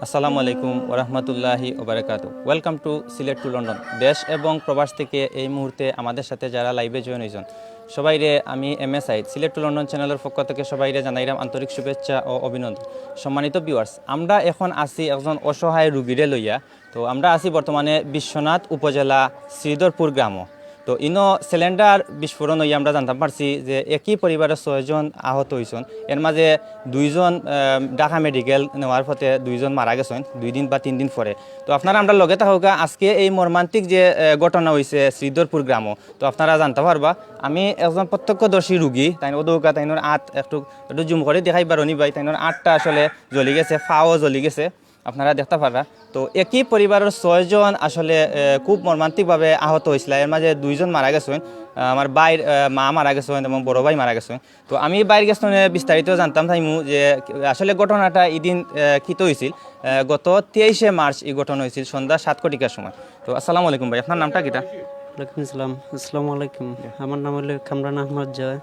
আসসালামু আলাইকুম ওরহমতুল্লাহি ওবারাকাতু। Welcome to Sylhet to London. দেশ এবং প্রবাস থেকে এই মুহূর্তে আমাদের সাথে যারা লাইভে জয়েন হয়েছেন সবাইরে আমি সাইদ সিলেট টু লন্ডন চ্যানেলের পক্ষ থেকে সবাইরে জানাইলাম আন্তরিক শুভেচ্ছা ও অভিনন্দন। সম্মানিত ভিউয়ার্স, আমরা এখন আছি একজন অসহায় রুগীরে লইয়া। তো আমরা আছি বর্তমানে বিশ্বনাথ উপজেলা শ্রীধরপুর গ্রাম। তো ইনো সিলিন্ডার বিস্ফোরণ হইয়া আমরা জানতে পারছি যে একই পরিবারের 6 জন আহত হয়েছেন। এর মাঝে 2 জন ঢাকা মেডিকেল নেওয়ার পথে 2 জন মারা গেছেন 2 দিন বা 3 দিন পরে। তো আপনারা আমরা লগে থাকা আজকে এই মর্মান্তিক যে ঘটনা হয়েছে শ্রীধরপুর গ্রাম, তো আপনারা জানতে পারবা আমি একজন প্রত্যক্ষদর্শী রুগী। তাই ওদৌকা তাইনোর আট একটু জুম করে দেখাই পারি ভাই, তাইনোর আটটা আসলে জ্বলি গেছে, ফাও জ্বলি গেছে, আপনারা দেখতে পারা। তো একই পরিবারের 6 জন আসলে খুব মর্মান্তিকভাবে আহত হয়েছিল। এর মাঝে 2 জন মারা গেছেন, আমার বাইর মা মারা গেছেন এবং বড় ভাই মারা গেছেন। তো আমি বাইর গেছেন বিস্তারিত জানতাম থাইমু যে আসলে ঘটনাটা এদিন কিত হয়েছিল গত 23শে মার্চ এই ঘটনা হয়েছিল সন্ধ্যা 7 কোটিকার সময়। তো আসসালামু আলাইকুম ভাই, আপনার নামটা কিটা? ওয়ালাইকুম আসসালাম। আসসালামু আলাইকুম। আমার নাম হলো কামরান আহমদ জয়।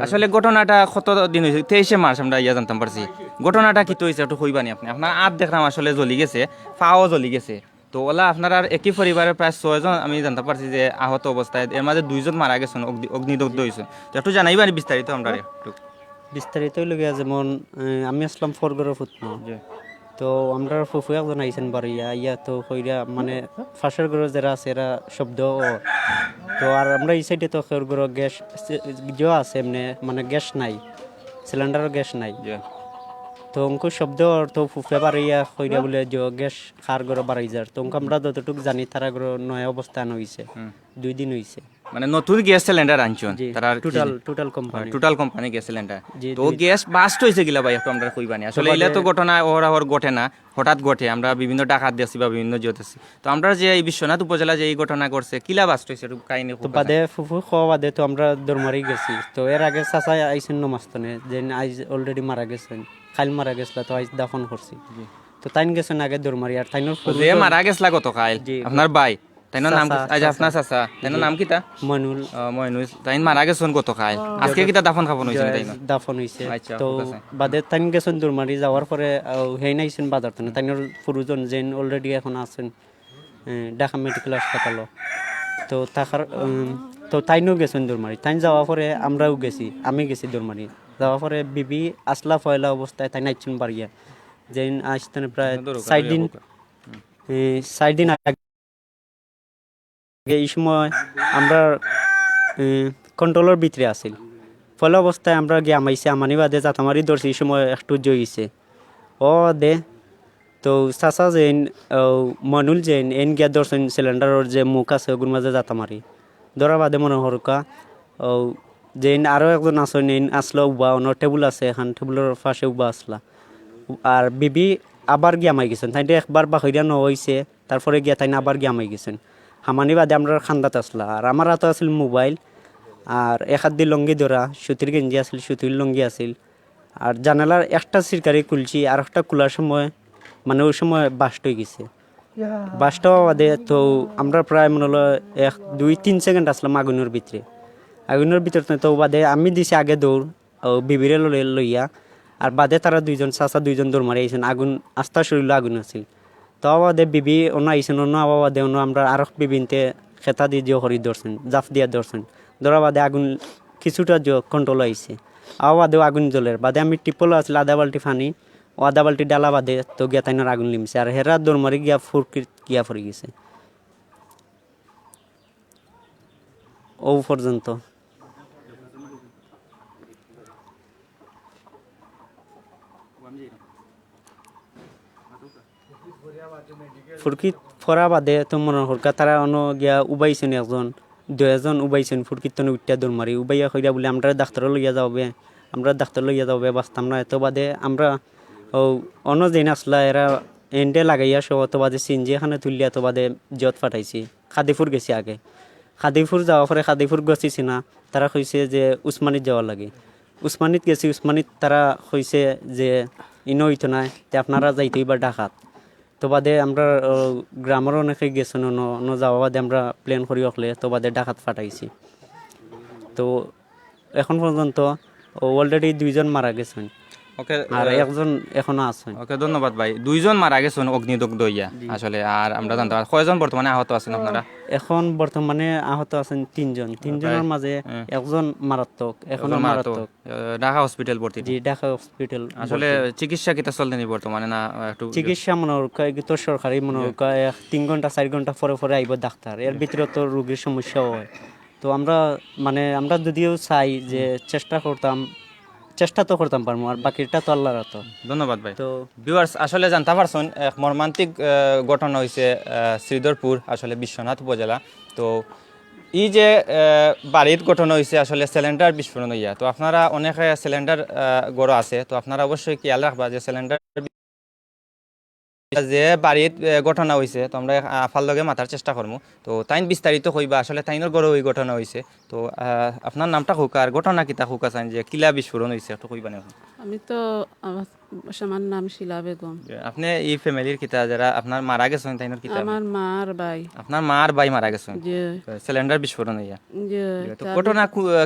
আসলে ঘটনাটা কত দিন হয়েছে? 23শে মার্চ আমরা জানতাম পারছি। ঘটনাটা কি তো হয়েছে একটু কইবানি আপনি? আপনার আপ দেখলাম আসলে জ্বলি গেছে, ফাও জ্বলি গেছে। তো ওলা আপনার আর একই পরিবারের প্রায় 6 জন আমি জানতে পারছি যে আহত অবস্থায়, এর মাঝে 2 জন মারা গেছেন, অগ্নিদগ্ধ হয়েছে। তো একটু জানাইবানি বিস্তারিত আমরা একটু। বিস্তারিত লগিয়া যেমন আমি আসলাম ফরগড়ের ফুটন। তো আমরা ফুফু একজন আইসেন বাড়িয়া ইয়া তো কইরা মানে ফাঁসের ঘর যারা আছে এরা শব্দ তো আর আমরা এই সাইডে তো খের ঘর গ্যাস যে আছে এমনি মানে গ্যাস নাই, সিলিন্ডারও গ্যাস নাই। তো অঙ্ক শব্দ তো ফুফে বাড়িয়া কইরা বলে যে গ্যাস খার ঘর বাড়াই যার। তো আমরা যতটুকু জানি তারা ঘর নয় অবস্থান হয়েছে, 2 দিন হয়েছে। মানে নতুন গ্যাস সিলিন্ডার আনছেন তারা? Total company gas cylinder. তো গ্যাস বাস্ট হইছে গিলা ভাই একটু আমরা কইবানি? আসলে এলা তো ঘটনা ওর ঘটে না, হঠাৎ ঘটে। আমরা বিভিন্ন ডাকাত দিয়েছি বা বিভিন্ন জোতেছি। তো আমরা যে এই বিশ্বনাথ উপজেলা যে এই ঘটনা করছে কিলা বাস্ট হইছে একটু কাহিনী তো বাদে ফুফু খাওয়া বাদে তো আমরা দৌড়মারি গেছি। তো এর আগে চাচা আইসেন নমাস্তনে যে আইজ অলরেডি মারা গেছেন, খাইল মারা গেছিল, তো আইজ দাফন করছি। তো তাইন গেছেন আগে দৌড়মারি। আর তাইনোর মারা গেছলা কত খাইল আপনার ভাই, তাইনোর নাম আজ আপনার চাচা, তাইনোর নাম কিতা? মইনুল। মইনুল। তাইন মারা গেছেন কত খাইল, আজকে কিতা দাফন খাবন হইছে তাইনো? দাফন হইছে। তো বাদে তাইন গেছেন দৌড়মারি যাওয়ার পরে হেই নাইছেন বাজার তানে। তাইনোর পুরুজন যেন অলরেডি এখন আছেন ঢাকা মেডিকেল হাসপাতাল। তো তাহার তো তাইনও গেছেন দৌড়মারি। তাইন যাওয়ার পরে আমরাও গেছি, আমি গেছি দৌড়মারি। যাওয়ার পরে বিবি আসলা ফয়লা অবস্থায় তাই নাইছেন বাড়িয়া যেন আসতেন প্রায় 4 দিন আগে। এই সময় আমরা কন্ট্রোলের ভিতরে আসিল। ফলে অবস্থায় আমরা গিয়ে আমাইছে, আমানি বাদে জাতামারি ধরছি। এই সময় একটু জইছে ও দে। তো চাচা যেন মনুল যেন এন গিয়া ধরছেন সিলিন্ডারের যে মুখ আছে ওগুর মাঝে জাতামারি ধরা বাদে মনে হরকা যেন আরও একজন আসেন এন আসলো উবা অন্য টেবুল আছে এখন টেবুলের পাশে উবা আসলা। আর বিবি আবার গিয়া মাই গেছেন। তাই একবার বাহিরা ন হয়েছে, তারপরে গিয়া তাই আবার গিয়া মাই গেছেন। হামানি বাদে আমরা খান্দাত আসলা। আর আমার হাতে আসল মোবাইল, আর এক হাত দিয়ে লঙ্গি ধরা, সুতির গেঞ্জি আসল, সুতির লঙ্গি আসিল। আর জানালার একটা সিরকারি খুলছি, আর একটা খোলার সময় মানে ওই সময় বাস্ট হয়ে গেছে। বাস্ট হওয়া বাদে তো আমরা প্রায় মনে হলো 1-2-3 সেকেন্ড আসলাম আগুনের ভিতরে। আগুনের ভিতরে তো বাদে আমি দিছি আগে দৌড় বিবিরে লইয়া। আর বাদে তারা 2 জন চাচা 2 জন দৌড় মারি আইছেন। আগুন আস্তা শরীর আগুন আছিল। তো আবাদে বিবি অন্য আইসেন, অন্য আবাদে অন্য আমরা আরো বিবিনতে খেতা দিয়ে জিও করি ধরছেন, জাফ দিয়া ধরছেন। ধরা বাদে আগুন কিছুটা কন্ট্রোল আইছে। আবাদেও আগুন জ্বলের বাদে আমি টিপল আসলে আধা বাল্টি পানি ও আধা বাল্টি ডালা বাদে তো গিয়া তাইনার আগুন লিমছে। আর হেরা দৌড় মারি গিয়া গিয়া পড়ে গেছে ও পর্যন্ত। ফুরকিত ফরা বাদে তো মনে হরকা তারা অন্য গিয়া উবাইছেন একজন 2 জন উবাইছেন ফুরকিত তনে উঠটা দৌড় মারি উবাইয়া কইরা বলে আমরা ডাক্তার লইয়া যাবে, আমরা ডাক্তার লইয়া যাবে বাঁচতাম না। এত বাদে আমরা অন্য যেন আসলা এরা এন্ডে লাগাইয়া সব তো বাদে সিনজি এখানে তুলিয়া তো বাদে জত ফাটাইছি। খাদিপুর গেছি আগে, খাদিপুর যাওয়ার পরে খাদিপুর গেছিছি না, তারা কইছে যে উসমানিত যাওয়া লাগে। উসমানিত গেছি, উসমানিত তারা কইছে যে ইনো হইতো না, আপনারা যাইতে এবার ঢাকাত। তো বাদে আমরা গ্রামের অনেকে গেছেন অন্য যাওয়া বাদে আমরা প্ল্যান করি রাখলে তো বাদে ডাকাত ফাটাইছি। তো এখন পর্যন্ত অলরেডি 2 জন মারা গেছেন। ওকে আর একজন এখনো আছেন। ওকে, ধন্যবাদ ভাই। দুইজন মারা গেছেন অগ্নিদগ্ধ হইয়া আসলে, আর আমরা জানতে পারি কয়জন বর্তমানে আহত আছেন আপনারা? এখন বর্তমানে আহত আছেন তিনজনের মাঝে একজন মারাত্মক, এখনো মারাত্মক। ঢাকা হসপিটাল ভর্তি। জি, ঢাকা হসপিটাল। আসলে চিকিৎসা কিতা চলতেনি বর্তমানে না একটু? চিকিৎসা মনে তো সরকারি মনে 3 ঘন্টা 4 ঘন্টা পরে পরে আইব ডাক্তার, এর ভিতরে তো রোগীর সমস্যা হয়। তো আমরা যদিও চাই যে চেষ্টা তো করতাম পারবো, আর বাকিটা তো আল্লাহর হাতে। ধন্যবাদ ভাই। তো ভিউয়ার্স, আসলে জানতে পারছেন এক মর্মান্তিক ঘটনা হয়েছে শ্রীধরপুর, আসলে বিশ্বনাথ উপজেলা। তো এই যে বাড়ির ঘটনা হয়েছে আসলে সিলিন্ডার বিস্ফোরণ হইয়া। তো আপনারা অনেকে সিলিন্ডার গড় আছে, তো আপনারা অবশ্যই খেয়াল রাখবা যে সিলিন্ডার যে বাড়ির ঘটনা হয়েছে, তো আমরা আফার লগে মাথার চেষ্টা করবো। তো তাইন বিস্তারিত কইবা আসলে তাইনের গড়ে ওই ঘটনা হয়েছে। তো আপনার নামটা হোক আর ঘটনা কিতা হোক আছেন যে কিলা বিস্ফোরণ হয়েছে একটু কইবা না? আমি তো আমার নাম শিলা বেগম। আপনি এই ফ্যামিলির কিতা যারা আপনার মারা গেছেন তাইনের কিতা? আমার মার ভাই। আপনার মার ভাই মারা গেছেন যে সিলিন্ডার বিস্ফোরণ হইয়া। যে তো ঘটনা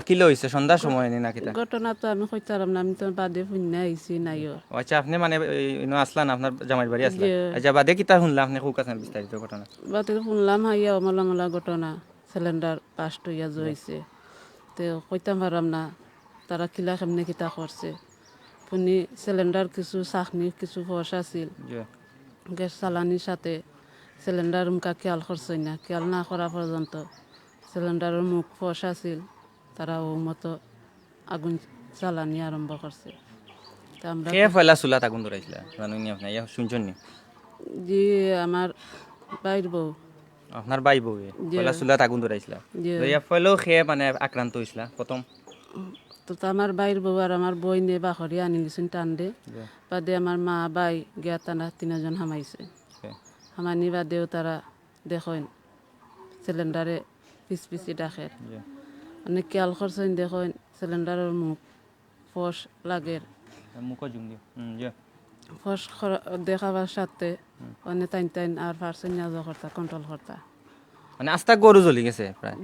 কিলো হয়েছে সন্ধ্যার সময় না কিতা? ঘটনা তো আমি কইতারাম না, আমি তো বাদে শুনে আইছি নাইও। আচ্ছা, আপনি মানে আসলান আপনার জামাইর বাড়ি আসলেন? আচ্ছা, বাদে কিতা শুনলাম আপনি খুব আছেন বিস্তারিত ঘটনা? বাদে শুনলাম হাইয়া অমলা ঘটনা, সিলিন্ডার পাস্ট হইয়া জইছে। তো কইতাম পারাম না তারা কিলা কেমনে কিতা করছে। পুনি সিলিন্ডার কিছু চাকনি কিছু ফস আছিল, গ্যাস চালানির সাথে সিলিন্ডার মুখা খেয়াল করছে না, খেয়াল না করা পর্যন্ত সিলিন্ডারের মুখ ফস আছিল, তারা ও মতো আগুন জ্বালানি আরম্ভ করছে। তা আমরা কে ফয়লা চুলাত আগুন ধরাইছিল জানুনি আপনি? ইয়া শুনছেন নি? যে আমার বাইর বউ, আপনার ভাই বউ ফয়লা চুলাত আগুন ধরাইছিল। তো ইয়া ফয়লাও খেয়ে মানে আক্রান্ত হয়েছিল প্রথম? তো আমার বাইর বউ আর আমার বই নিয়ে বাখরি আনি গেছেন টান্ডে। বাদে আমার মা বাই গিয়া তারা 3জন হামাইছে। হামানি বাদেও তারা দেখেন সিলিন্ডারে পিছি ডাকের, মানে খেয়াল করছেন দেখেন সিলিন্ডারের মুখ ফস লাগের। ফস দেখাবার সাথে মানে টাইন আর পারছেন না করতা কন্ট্রোল করতা। মানে আস্তা গরু জ্বলি গেছে প্রায়,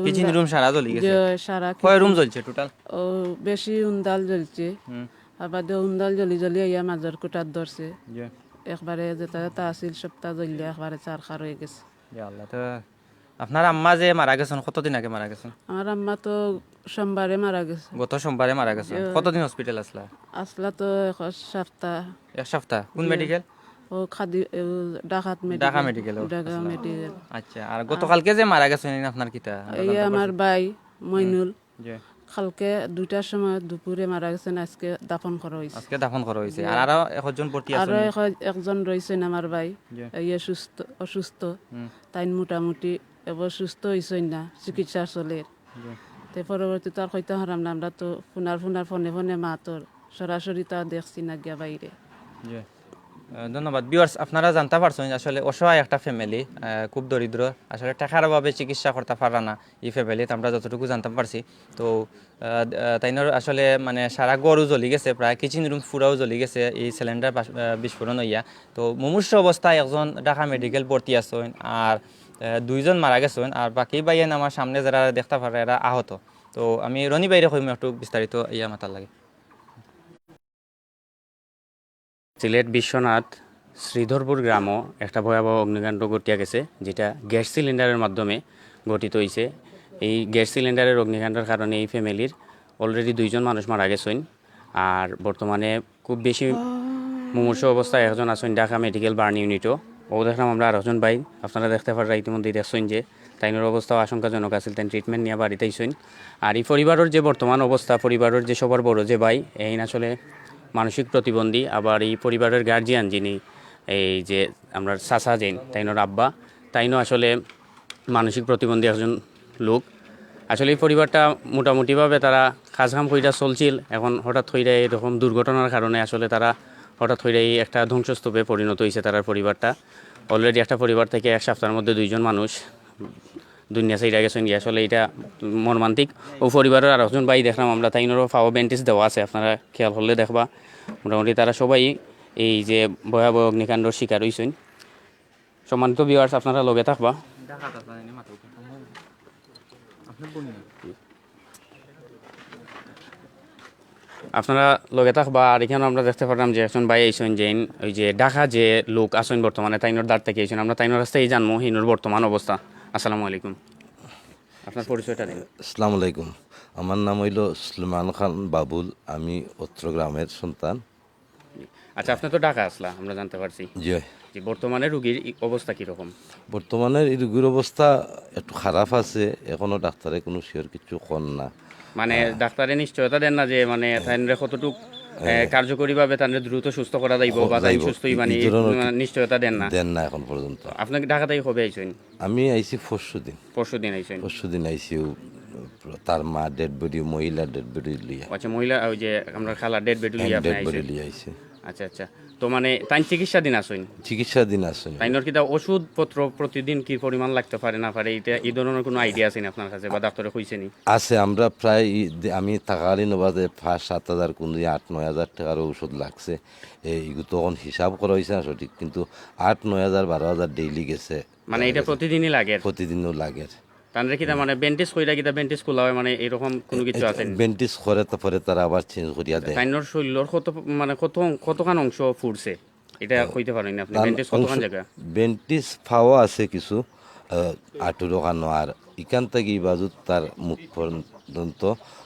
কিচেন রুম সারা জ্বলি গেছে। সারা কয় রুম জ্বলছে টোটাল? ও বেশি উন্দাল জ্বলছে, আবার উন্দাল জ্বলি ইয়া মাঝের কুটার ধরছে। একবারে যেটা আছিল সপ্তাহ জ্বললে একবারে চারখার হয়ে গেছে। আল্লাহ। তো আপনার আম্মা যে মারা গেছেন কতদিন আগে মারা গেছেন? আমার আম্মা তো সোমবারে মারা গেছে। গত সোমবারে মারা গেছেন। কতদিন হসপিটাল আসলা? আসলা তো এক সপ্তাহ। এক সপ্তাহ? কোন মেডিকেল? ও খাদি ঢাকা মেডিকেল। আচ্ছা, আর গতকালকে যে মারা গেছেন আপনার কিতা? এই আমার ভাই মইনুল কালকে 2টার সময় দুপুরে মারা গেছেন, আজকে দাফন করা হয়েছে। আজকে দাফন করা হয়েছে। আর আরো একজন ভর্তি আছে? আরো একজন রয়েছেন আমার ভাই, ইয়ে অসুস্থ। তাই মোটামুটি এবার সুস্থ হয়েছেন না, চিকিৎসা চলে। তে পরবর্তীতে আর কইতে হারাম না, আমরা তো ফোনে ফোনে মা তোর সরাসরি তা দেখছি না গিয়া বাইরে। ধন্যবাদ। ভিউয়ার্স, আপনারা জানতে পারছেন আসলে অসহায় একটা ফ্যামিলি, খুব দরিদ্র, আসলে টাকার অভাবে চিকিৎসা করতে পারা না এই ফ্যামিলিতে, আমরা যতটুকু জানতে পারছি। তো তাইনের আসলে মানে সারা গরু জ্বলি গেছে, প্রায় কিচেন রুম পুরাও জ্বলি গেছে এই সিলিন্ডার বিস্ফোরণ হইয়া। তো মুমূর্ষ অবস্থায় একজন ঢাকা মেডিকেল ভর্তি আছেন, আর 2জন মারা গেছেন, আর বাকি বাইয়েন আমার সামনে যারা দেখতে পারে এরা আহত। তো আমি রনি বাইরে কইম একটু বিস্তারিত ইয়া মাতার লাগে। সিলেট বিশ্বনাথ শ্রীধরপুর গ্রামও একটা ভয়াবহ অগ্নিকাণ্ড ঘটিয়া গেছে, যেটা গ্যাস সিলিন্ডারের মাধ্যমে গঠিত হয়েছে। এই গ্যাস সিলিন্ডারের অগ্নিকাণ্ডের কারণে এই ফ্যামিলির অলরেডি 2জন মানুষ মারা গেছেন, আর বর্তমানে খুব বেশি মুমূর্ষ অবস্থায় একজন আছেন ঢাকা মেডিকেল বার্ন ইউনিটও। ও দেখলাম আমরা আর একজন ভাই, আপনারা দেখতে পারেন ইতিমধ্যেই দেখছেন যে তাইনের অবস্থাও আশঙ্কাজনক আছে, তাই ট্রিটমেন্ট নিয়ে বাড়িতে আইসেন। আর এই পরিবারের যে বর্তমান অবস্থা, পরিবারের যে সবার বড় যে ভাই, এই আসলে মানসিক প্রতিবন্ধী। আবার এই পরিবারের গার্জিয়ান যিনি এই যে আমরা চাচা যেন তাইনোর আব্বা, তাইনও আসলে মানসিক প্রতিবন্ধী একজন লোক। আসলে এই পরিবারটা মোটামুটিভাবে তারা কাজকাম কইরা চলছিল, এখন হঠাৎ হইরা এরকম দুর্ঘটনার কারণে আসলে তারা হঠাৎ হইরা এই একটা ধ্বংসস্তূপে পরিণত হয়েছে তার পরিবারটা। অলরেডি একটা পরিবার থেকে এক সপ্তাহের মধ্যে 2জন মানুষ দুনিয়া সাইডা গেছেন। আসলে এটা মর্মান্তিক। ও পরিবারের আর একজন ভাই দেখলাম আমরা, তাইনেরও পাওয়া ব্যান্ডেজ দেওয়া আছে, আপনারা খেয়াল করলে দেখবা। মোটামুটি তারা সবাই এই যে ভয়াবহ অগ্নিকাণ্ডর শিকার হয়েছেন। সম্মানিত ভিউয়ার্স, আপনারা লগে থাকবা। আপনারা লগে থাকবা আর এখানে আমরা দেখতে পারলাম যে একজন ভাই আইসেন যে ওই যে ঢাকা যে লোক আসেন বর্তমানে তাইনোর দাঁড় থেকে আইসেন আমরা তাইনোর কাছ থেকেই জানবো হিনোর বর্তমান অবস্থা। আসসালামু আলাইকুম, আপনার পরিচয়টা দিন। আসসালামু আলাইকুম, আমার নাম হইল সুলেমান খান বাবুল, আমি অত্র গ্রামের সন্তান। আচ্ছা, আপনি তো ঢাকা আসলা আমরা জানতে পারছি, জি যে বর্তমানে রুগীর অবস্থা কীরকম? বর্তমানে এই রোগীর অবস্থা একটু খারাপ আছে, এখনো ডাক্তারে কোনো শিওর কিছু কন না। মানে ডাক্তারে নিশ্চয়তা দেন না যে মানে তাইনরে কতটুক কার্যকরীভাবে তাদের দ্রুত সুস্থ করা যাইব বা তাই সুস্থই মানে নিশ্চয়তা দেন না দেন না এখন পর্যন্ত। আপনাকে ঢাকা থেকে কবে আইসেন? আমি আইছি পরশুদিন। পরশুদিন আইসেন? পরশুদিন আইসি, তার মা ডেড বডি, মহিলা ডেড বডি লিয়া, আচ্ছা, মহিলা ওই যে আমরা খালা ডেড বেড লিয়ে আপনি ডেড বডি আইসেন? লিয়ে আইছে। আচ্ছা আচ্ছা, তো মানে তাই চিকিৎসা দিন আসেন? চিকিৎসা দিন আসেন। তাইনোর কিতা ওষুধপত্র প্রতিদিন কি পরিমাণ লাগতে পারে না পারে এটা এই ধরনের কোনো আইডিয়া আছে না আপনার কাছে বা ডাক্তারে কইছে নি? আছে, আমরা প্রায় আমি থাকালীন বাদে 5-7 হাজার, কোন 8-9 হাজার টাকার ওষুধ লাগছে। এইগুলো তখন হিসাব করা হয়েছে না সঠিক, কিন্তু 8-9 হাজার 12 হাজার ডেইলি গেছে। মানে এটা প্রতিদিনই লাগে? প্রতিদিনও লাগে। তাদের কিতা মানে বেন্টিস কইরা কিতা বেন্টিস খোলা হয় মানে এরকম কোনো কিছু আছে? বেন্টিস করে, তারপরে তারা আবার চেঞ্জ করিয়া দেয়। তাইনোর শরীরের কত মানে কতখান অংশ ফুরছে এটা কইতে পারেন আপনি? বেন্টিস কতখান জায়গা? বেন্টিস পাওয়া আছে কিছু, আটুর ওখানো, আর এখান থেকে এই বাজু তার মুখ পর্যন্ত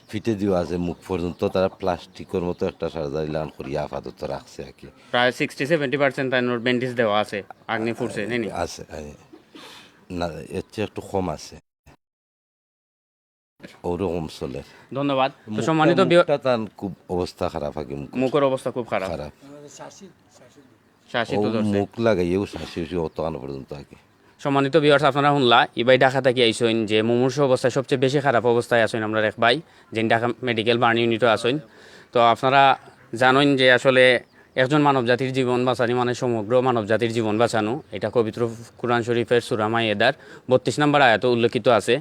ফিটে দেওয়া আছে, মুখ পর্যন্ত তারা প্লাস্টিকের মতো একটা সার্জারি লাগান করিয়া আপাতত রাখছে আর কি। প্রায় 60-70% তাইনোর বেন্টিস দেওয়া আছে, আগ্নি ফুরছে নাকি? আছে, না এর চেয়ে একটু কম আছে, ওরকম চলে। ধন্যবাদ। তো সম্মানিত তার খুব অবস্থা খারাপ আর কি, মুখের অবস্থা খুব খারাপ, খারাপ। শ্বাসই ও তো ধরছে। মুখ লাগাইয়েও শাসি অতখানো পর্যন্ত আর কি। সম্মানিত ভিউয়ার্স, আপনারা শুনলা ইবাই ঢাকা থেকে আইসেন যে মুমূর্ষু অবস্থায় সবচেয়ে বেশি খারাপ অবস্থায় আছেন আমরা এক ভাই, যে ঢাকা মেডিকেল বার্ন ইউনিটও আছেন। তো আপনারা জানেন যে আসলে একজন মানবজাতির জীবন বাঁচানি মানে সমগ্র মানবজাতির জীবন বাঁচানো, এটা পবিত্র কুরআন শরীফের সূরা মাইয়েদার 32 নম্বর আয়াতে উল্লেখিত আছে।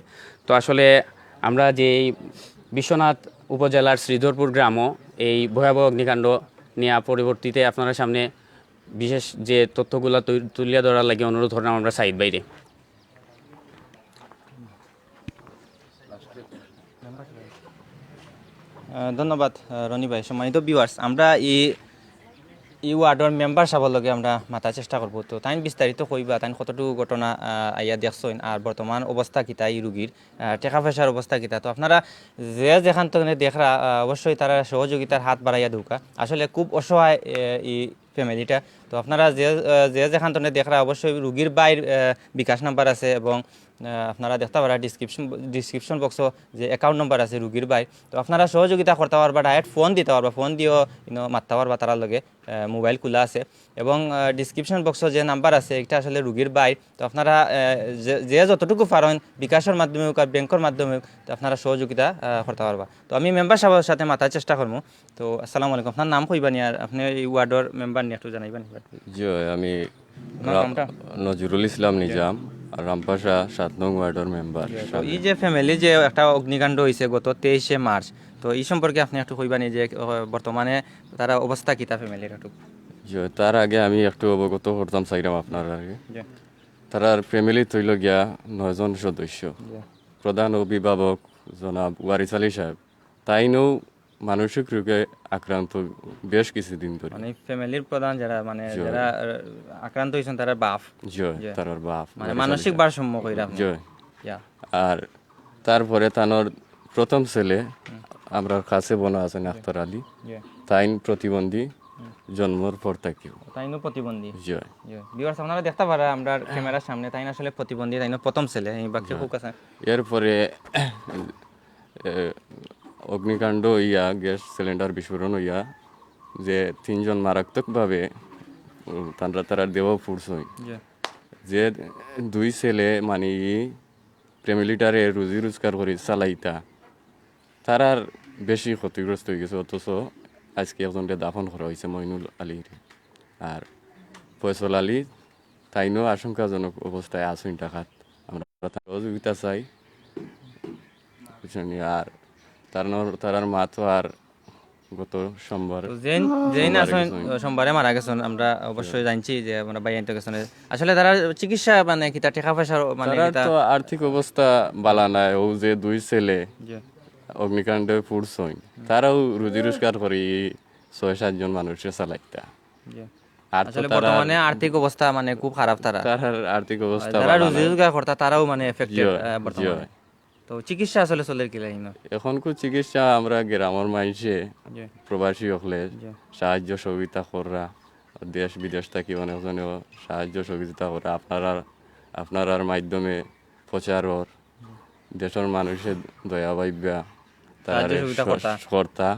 তো আসলে আমরা যে বিশ্বনাথ উপজেলার শ্রীধরপুর গ্রামও এই ভয়াবহ অগ্নিকাণ্ড নিয়ে পরবর্তীতে আপনারা সামনে বিশেষ যে তথ্যগুলো তুলিয়া ধরার লাগে অনুরোধ করলাম আমরা সাইদ বাইরে। ধন্যবাদ রনি ভাই। সম্মানিত ভিউয়ার্স, আমরা এই ওয়ার্ডর মেম্বার সাহেবের লগে আমরা মাথার চেষ্টা করবো। তো তাই বিস্তারিত কইবা তাই কতটুকু ঘটনা আইয়া দেখছেন আর বর্তমান অবস্থা কিতা এই রুগীর, টাকা পয়সার অবস্থা কিতা। তো আপনারা যেখান থেকে দেখরা অবশ্যই তারা সহযোগিতার হাত বাড়াইয়া দৌকা। আসলে খুব অসহায় এই ফ্যামিলিটা। তো আপনারা যেখান থেকে দেখরা অবশ্যই রুগীর বাইর বিকাশ নাম্বার আছে এবং আপনারা দেখতে পারা ডিসক্রিপশন বক্সও যে অ্যাকাউন্ট নাম্বার আছে রুগীর বাই। তো আপনারা সহযোগিতা করতে পারবা, ডাইরেক্ট ফোন দিতে পারবা, ফোন দিয়েও মারতে পারবা তার লগে, মোবাইল খোলা আছে। এবং ডিসক্রিপশন বক্সও যে নাম্বার আছে এটা আসলে রুগীর বাই। তো আপনারা যে যতটুকু পারেন বিকাশের মাধ্যমে হোক আর ব্যাংকের মাধ্যমে হোক, তো আপনারা সহযোগিতা করতে পারবা। তো আমি মেম্বার সাহেবের সাথে মাথার চেষ্টা করবো। তো আসসালামু আলাইকুম, আপনার নাম কইবা নি আর আপনি এই ওয়ার্ডর মেম্বার নিয়ে একটু জানাইবেন? জি, আমি নামটা? নজরুল ইসলাম নিজাম, রামপাশা 7 নং ওয়ার্ডের মেম্বার। এই যে ফ্যামিলি যে একটা অগ্নিকাণ্ড হয়েছে গত 23শে মার্চ, তো এই সম্পর্কে আপনি একটু কইবানি যে বর্তমানে তারা অবস্থা কি তা ফ্যামিলির একটু? জি, তার আগে আমি একটু অবগত করতাম চাইলাম আপনার আগে। তার ফ্যামিলি তৈল গিয়া 9 জন সদস্য। প্রধান অভিভাবক জনাব ওয়ারিস আলী সাহেব, তাইনও মানসিক রোগে আক্রান্ত বেশ কিছুদিন ধরে। মানে ফ্যামিলির প্রধান যারা মানে যারা আক্রান্ত হয়েছেন তারা বাপ, তার বাপ মানে মানসিক ভারসাম্য কইরা আপনি? আর তারপরে তানোর প্রথম ছেলে আমরা কাছে বোনা আছেন আখতার আলী, তাইন প্রতিবন্ধী জন্মর পর থাকি। তাইনো প্রতিবন্ধী? ভিউয়ার্স আপনারা দেখতে পারা আমরা ক্যামেরার সামনে, তাইন আসলে প্রতিবন্ধী, তাইনো প্রথম ছেলে। এই বাক্যে খুব আছে। এরপরে অগ্নিকাণ্ড হইয়া গ্যাস সিলিন্ডার বিস্ফোরণ হইয়া যে 3 জন মারাত্মকভাবে তারা দেহ ফুরছে। যে 2 ছেলে মানে ফ্যামিলিটারে রুজি রোজগার করে চালাইতা, তারার বেশি ক্ষতিগ্রস্ত হয়ে গেছে। অথচ আজকে একজনকে দাফন করা হয়েছে মইনুল আলীর। আর ফয়সল আলী তাইনও আশঙ্কাজনক অবস্থায় আসুন টাকাত। আমরা সহযোগিতা চাই। আর তার মা তো আর গত সোমবার সোমবারে মারা গেছেন। আমরা অবশ্যই জানছি যে আমরা বাইরে গেছেন। আসলে তারা চিকিৎসা মানে কি টাকা পয়সা মানে তো আর্থিক অবস্থা বালা নাই। ও যে 2 ছেলে অগ্নিকাণ্ডে ফুরছই তারাও রুজি রোজগার করি 6-7 জন মানুষের চালাইতা আর তো আসলে তারা বর্তমানে আর্থিক অবস্থা মানে খুব খারাপ তারা তার আর্থিক অবস্থা যারা ভালো রুজি নাই। রোজগার করতা তারাও মানে এফেক্টেড জি, বর্তমানে জি। তো চিকিৎসা আসলে চলে কি লাইন এখন চিকিৎসা আমরা গ্রামের মানুষে প্রবাসী হলে সাহায্য সহযোগিতা করা দেশ বিদেশ থেকে অনেকজনেও সাহায্য সহযোগিতা করা আপনার মাধ্যমে প্রচারর দেশের মানুষের দয়া ভাইবা তারা সাহায্য সহযোগিতা করতা। কর্তা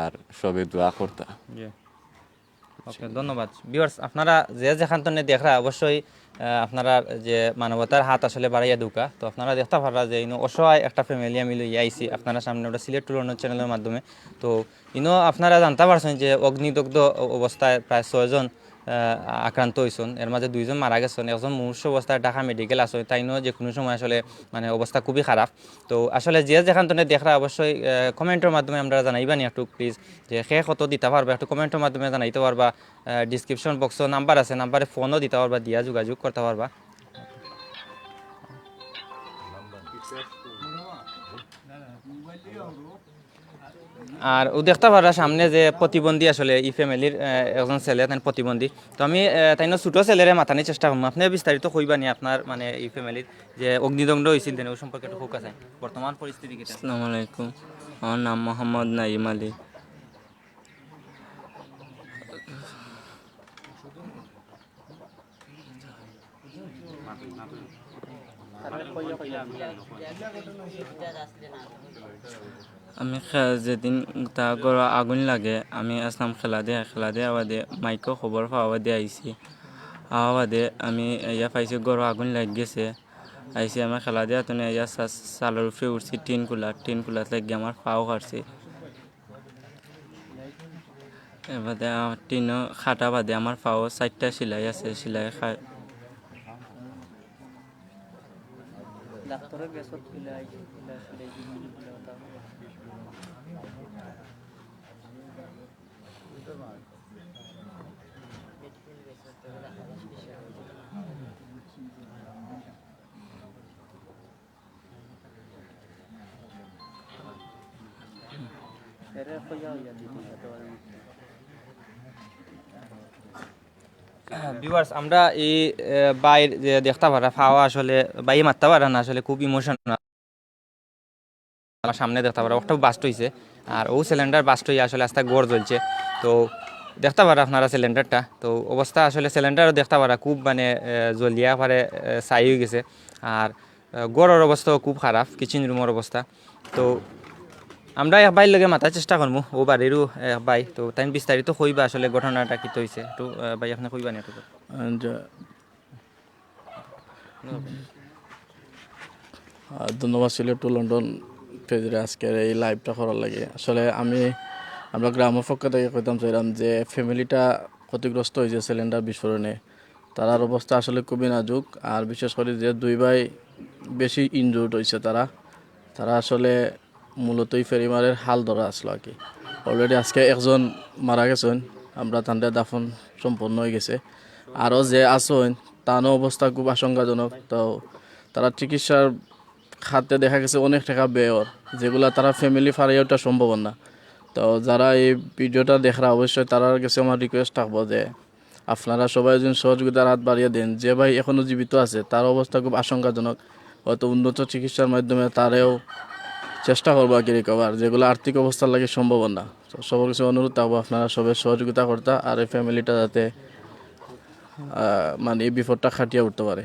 আর সবে দোয়া করতা। ওকে ধন্যবাদ ভিউয়ার্স আপনারা যে যেখান থেকে দেখরা অবশ্যই আপনারা যে মানবতার হাত আসলে বাড়াইয়া দুকা তো আপনারা দেখতে পারা যে ইনো অসহায় একটা ফ্যামিলি আমি লইয়া আইছি আপনারা সামনে ওটা সিলেট টু লন্ডন চ্যানেলের মাধ্যমে তো ইনো আপনারা জানতে পারছেন যে অগ্নিদগ্ধ অবস্থায় প্রায় 6 জন আক্রান্ত হয়েছেন এর মাঝে 2 জন মারা গেছেন একজন মুমূর্ষু অবস্থায় ঢাকা মেডিকেল আছে তাইনও যে কোনো সময় আসলে মানে অবস্থা খুবই খারাপ তো আসলে যে যেখান থেকে দেখরা অবশ্যই কমেন্টের মাধ্যমে আমরা জানাইবানি একটু প্লিজ যে সে কত দিতে পারবা একটু কমেন্টের মাধ্যমে জানাইতে পারবা ডিসক্রিপশন বক্সও নাম্বার আছে নাম্বারে ফোনও দিতে পারবা দিয়া যোগাযোগ করতে পারবা আর ও দেখতে পারা সামনে যে প্রতিবন্ধী আসলে এই ফ্যামিলির একজন ছেলে তাই প্রতিবন্ধী তো আমি তাই ছোটো ছেলেরে মাথানোর চেষ্টা করবো আপনি বিস্তারিত কইবা নি আপনার মানে এই ফ্যামিলির যে অগ্নিদগ্ধ হয়েছিল দেন ও সম্পর্কে একটু ফোকাস আছে বর্তমান পরিস্থিতি কি আসসালামু আলাইকুম আমার নাম মোহাম্মদ নাইম আলী আমি যেদিন তা গড় আগুন লাগে আমি আসলাম খেলা দিয়ে আবাদে মাইকও খবর পাওয়া দিয়ে আইসি আবাদে আমি ইয়া পাইছি গড় আগুন লাগে গেছে আইসি আমার খেলা দিয়া তো ইয়া সালের উপরে উঠছি টিন কুলাত লাগে আমার পাও কাটছি এবারে টিনও খাটা বাদে আমার পাও 4টা সেলাই আছে সেলাই খায় ভিউয়ার্স আমরা এই বাইর যে দেখতে পারা পাওয়া আসলে বাই মারতে পারা না আসলে খুব ইমোশনাল আমার সামনে দেখতে পারা একটা বাস্ট হয়েছে আর ও সিলিন্ডার বাস্ট হয়ে আসলে আস্তে গড় জ্বলছে তো দেখতে পারা আপনারা সিলিন্ডারটা তো অবস্থা আসলে সিলিন্ডারও দেখতে পারা খুব মানে জ্বলিয়া পারে ছাই হয়ে গেছে আর গড়ের অবস্থাও খুব খারাপ কিচেন রুমের অবস্থা তো আমরা এক বাইর লগে মাথার চেষ্টা করবো ও বাড়িরও এক বাই তো তাই বিস্তারিত কইবা আসলে ঘটনাটা কি হয়েছে একটু ভাই আপনি কইবা না একটু ধন্যবাদ সিলেট টু লন্ডন পেজরে আজকের এই লাইভটা করার লাগে আসলে আমরা গ্রামের পক্ষ থেকে কইতাম চাইলাম যে ফ্যামিলিটা ক্ষতিগ্রস্ত হয়েছে সিলিন্ডার বিস্ফোরণে তার অবস্থা আসলে খুবই নাজুক আর বিশেষ করে যে 2 ভাই বেশি ইনজুর্ড হয়েছে তারা আসলে মূলত এই ফেরিমারের হাল ধরা আসলো আর কি অলরেডি আজকে একজন মারা গেছেন আমরা তাদের দাফন সম্পন্ন হয়ে গেছে আরও যে আসেন তারও অবস্থা খুব আশঙ্কাজনক তো তারা চিকিৎসার খাতে দেখা গেছে অনেক টাকা ব্যয় যেগুলো তারা ফ্যামিলি ফারিয়ে ওঠা সম্ভব না তো যারা এই ভিডিওটা দেখরা অবশ্যই তার কাছে আমার রিকোয়েস্ট থাকবো যে আপনারা সবাই যদি সহযোগিতার হাত বাড়িয়ে দেন যে ভাই এখনও জীবিত আছে তার অবস্থা খুব আশঙ্কাজনক হয়তো উন্নত চিকিৎসার মাধ্যমে তারেও চেষ্টা করবো আর কি রিকভার যেগুলো আর্থিক অবস্থার লাগে সম্ভব না তো সবার কিছু অনুরোধ থাকবো আপনারা সবাই সহযোগিতা করতা আর এই ফ্যামিলিটা যাতে মানে এই বিপদটা খাটিয়ে উঠতে পারে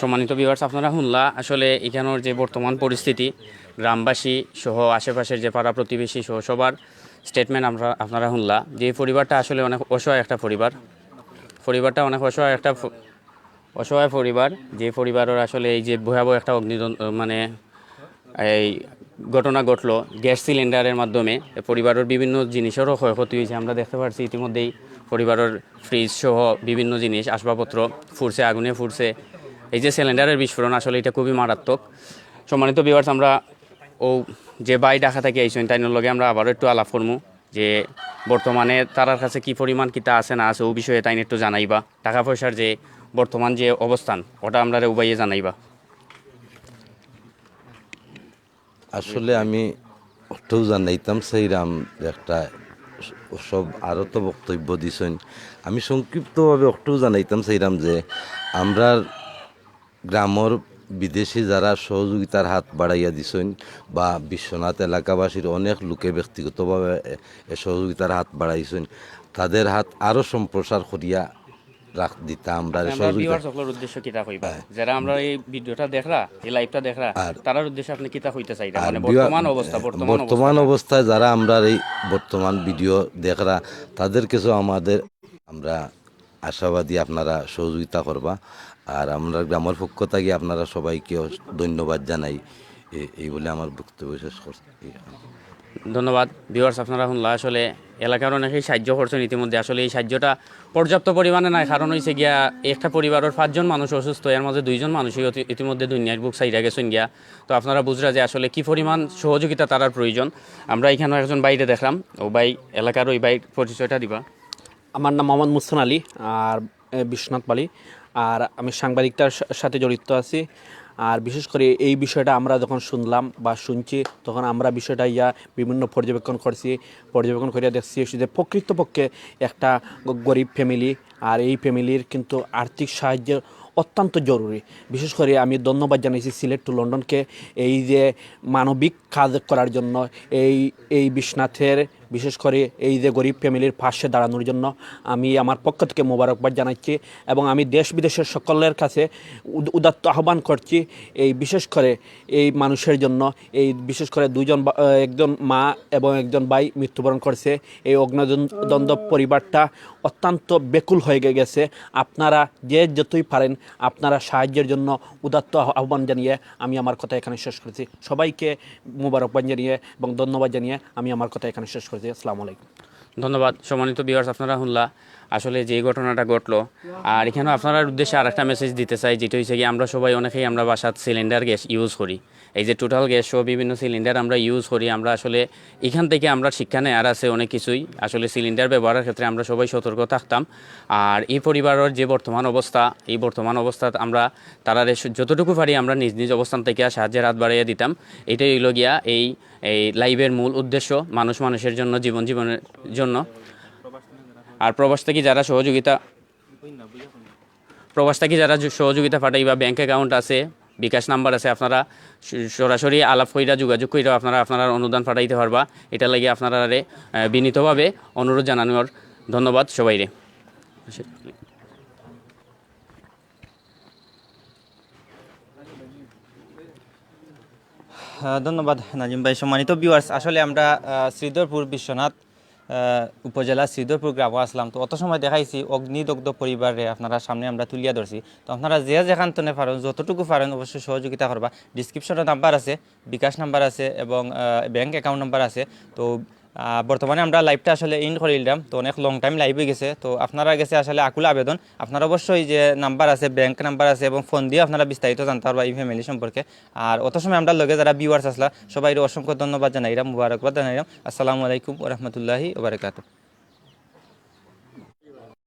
সম্মানিত ভিউয়ার্স আপনারা শুনলা আসলে এখানের যে বর্তমান পরিস্থিতি গ্রামবাসী সহ আশেপাশের যে পাড়া প্রতিবেশী সহ সবার স্টেটমেন্ট আপনারা শুনলা যে পরিবারটা আসলে অনেক অসহায় একটা পরিবারটা অনেক অসহায় পরিবার যে পরিবারের আসলে এই যে ভয়াবহ একটা মানে এই ঘটনা ঘটলো গ্যাস সিলিন্ডারের মাধ্যমে পরিবারের বিভিন্ন জিনিসেরও ক্ষয়ক্ষতি হয়েছে আমরা দেখতে পাচ্ছি ইতিমধ্যেই পরিবারের ফ্রিজ সহ বিভিন্ন জিনিস আসবাবপত্র ফুরছে আগুনে ফুরছে এই যে সিলিন্ডারের বিস্ফোরণ আসলে এটা খুবই মারাত্মক সম্মানিত ভিউয়ার্স আমরা ও যে ভাই ঢাকা থেকে আইসেন তাই লগে আমরা আবারও একটু আলাপ করবো যে বর্তমানে তারার কাছে কি পরিমাণ কিতা আছে না আছে ও বিষয়ে তাই একটু জানাইবা, টাকা পয়সার যে বর্তমান যে অবস্থান ওটা আমরা উবাইয়ে জানাইবা। আসলে আমি অতও জানাইতাম সেইরাম একটা সব আরও তো বক্তব্য দিছেন, আমি সংক্ষিপ্তভাবে অতও জানাইতাম সেইরাম যে আমরা গ্রামের বিদেশি যারা সহযোগিতার হাত বাড়াইয়া দিছেন বা বিশ্বনাথ এলাকাবাসীর অনেক লোকে ব্যক্তিগতভাবে সহযোগিতার হাত বাড়াইছেন, তাদের হাত আরও সম্প্রসার করিয়া দিতা আমরা আমরা সহযোগিতা। ভিউয়ার্স সকলের উদ্দেশ্য কিতা কইবা, যারা আমরা এই ভিডিওটা দেখরা এই লাইভটা দেখরা তারার উদ্দেশ্যে আপনি কিতা কইতে চাইরা, মানে বর্তমান অবস্থা বর্তমান অবস্থায় যারা আমরা এই বর্তমান ভিডিও দেখরা তাদের কিছু আমাদের আমরা আশাবাদী আপনারা সহযোগিতা করবা। আর আমরা গ্রামের পক্ষ থেকে আপনারা সবাইকে ধন্যবাদ জানাই, এই বলে আমার বক্তব্য শেষ করছি। ধন্যবাদ। ভিউয়ার্স আপনারা শুনলা, আসলে এলাকার অনেকেই সাহায্য করছেন ইতিমধ্যে। আসলে এই সাহায্যটা পর্যাপ্ত পরিমাণে নাই, কারণ হয়েছে গিয়া একটা পরিবারের 5 জন মানুষ অসুস্থ, এর মধ্যে 2 জন মানুষই ইতিমধ্যে দুনিয়ার বুক সাইডা গেছেন গিয়া। তো আপনারা বুঝরা যে আসলে কি পরিমাণ সহযোগিতা তারার প্রয়োজন। আমরা এখানে একজন বাইরে দেখলাম, ও ভাই এলাকার ওই ভাই পরিচয়টা দিবা। আমার নাম মোহাম্মদ মুহসিন আলী আর বিশ্বনাথ বালি, আর আমি সাংবাদিকতার সাথে জড়িত আছি। আর বিশেষ করে এই বিষয়টা আমরা যখন শুনলাম বা শুনছি, তখন আমরা বিষয়টা বিভিন্ন পর্যবেক্ষণ করে দেখছি যে প্রকৃতপক্ষে একটা গরিব ফ্যামিলি, আর এই ফ্যামিলির কিন্তু আর্থিক সাহায্য অত্যন্ত জরুরি। বিশেষ করে আমি ধন্যবাদ জানাইছি সিলেট টু লন্ডনকে এই যে মানবিক কাজ করার জন্য, এই বিশ্বনাথের বিশেষ করে এই যে গরিব ফ্যামিলির পাশে দাঁড়ানোর জন্য আমি আমার পক্ষ থেকে মোবারকবাদ জানাচ্ছি। এবং আমি দেশ বিদেশের সকলের কাছে উদাত্ত আহ্বান করছি এই বিশেষ করে এই মানুষের জন্য। এই বিশেষ করে একজন মা এবং একজন ভাই মৃত্যুবরণ করছে, এই অগ্নিদগ্ধ পরিবারটা অত্যন্ত বেকুল হয়ে গেছে। আপনারা যে যতই পারেন আপনারা সাহায্যের জন্য উদাত্ত আহ্বান জানিয়ে আমি আমার কথা এখানে শেষ করেছি। সবাইকে মোবারকবাদ জানিয়ে এবং ধন্যবাদ জানিয়ে আমি আমার কথা এখানে শেষ করেছি। আসসালামু আলাইকুম। ধন্যবাদ। সম্মানিত ভিউয়ার্স আপনারা শুনলা আসলে যে ঘটনাটা ঘটলো। আর এখানে আপনার উদ্দেশ্যে আরেকটা মেসেজ দিতে চাই, যেটা হচ্ছে কি আমরা সবাই অনেকেই আমরা বাসাত সিলিন্ডার গ্যাস ইউজ করি, এই যে টোটাল গ্যাস সহ বিভিন্ন সিলিন্ডার আমরা ইউজ করি। আমরা আসলে এখান থেকে আমরা শিক্ষা নেওয়ার আছে অনেক কিছুই। আসলে সিলিন্ডার ব্যবহারের ক্ষেত্রে আমরা সবাই সতর্ক থাকতাম। আর এই পরিবারের যে বর্তমান অবস্থা আমরা তারা যতটুকু পারি আমরা নিজ নিজ অবস্থান থেকে সাহায্যের হাত বাড়িয়ে দিতাম। এটাই হইল গিয়া এই লাইভের মূল উদ্দেশ্য, মানুষের জন্য, জীবনের জন্য। আর প্রবাস থেকে যারা সহযোগিতা পাঠাই বা ব্যাংক অ্যাকাউন্ট আছে, বিকাশ নাম্বার আছে, আপনারা সরাসরি আলাপ কইরা যোগাযোগ কইরা আপনারা অনুদান পাঠাইতে পারবা। এটা লাগে আপনারা বিনীতভাবে অনুরোধ জানানোর। ধন্যবাদ সবাইরে। ধন্যবাদ নাজিম ভাই। সম্মানিত ভিউয়ার্স, আসলে আমরা শ্রীধরপুর বিশ্বনাথ উপজেলা শ্রীধরপুর গ্রামে আসলাম। তো অত সময় দেখাইছি অগ্নিদগ্ধ পরিবারে আপনারা সামনে আমরা তুলিয়া ধরছি। তো আপনারা যেখান থেকে পারেন যতটুকু পারেন অবশ্যই সহযোগিতা করবা। ডিসক্রিপশনে নাম্বার আছে, বিকাশ নাম্বার আছে এবং ব্যাংক অ্যাকাউন্ট নাম্বার আছে। তো বর্তমানে আমরা লাইভটা আসলে ইন করে দিলাম, তো অনেক লং টাইম লাইভ হয়ে গেছে। তো আপনারা গেছে আসলে আকুল আবেদন, আপনারা অবশ্যই যে নাম্বার আছে, ব্যাংক নাম্বার আছে এবং ফোন দিয়ে আপনারা বিস্তারিত জানতে পারবা এই ফ্যামিলি সম্পর্কে। আর অত সময় আমরা লগে যারা ভিউয়ার্স আসলা সবাই অসংখ্য ধন্যবাদ জানাইলাম, মুবারকবাদ জানাইলাম। আসসালামু আলাইকুম ওয়া রাহমাতুল্লাহি ওয়া বারাকাতুহু।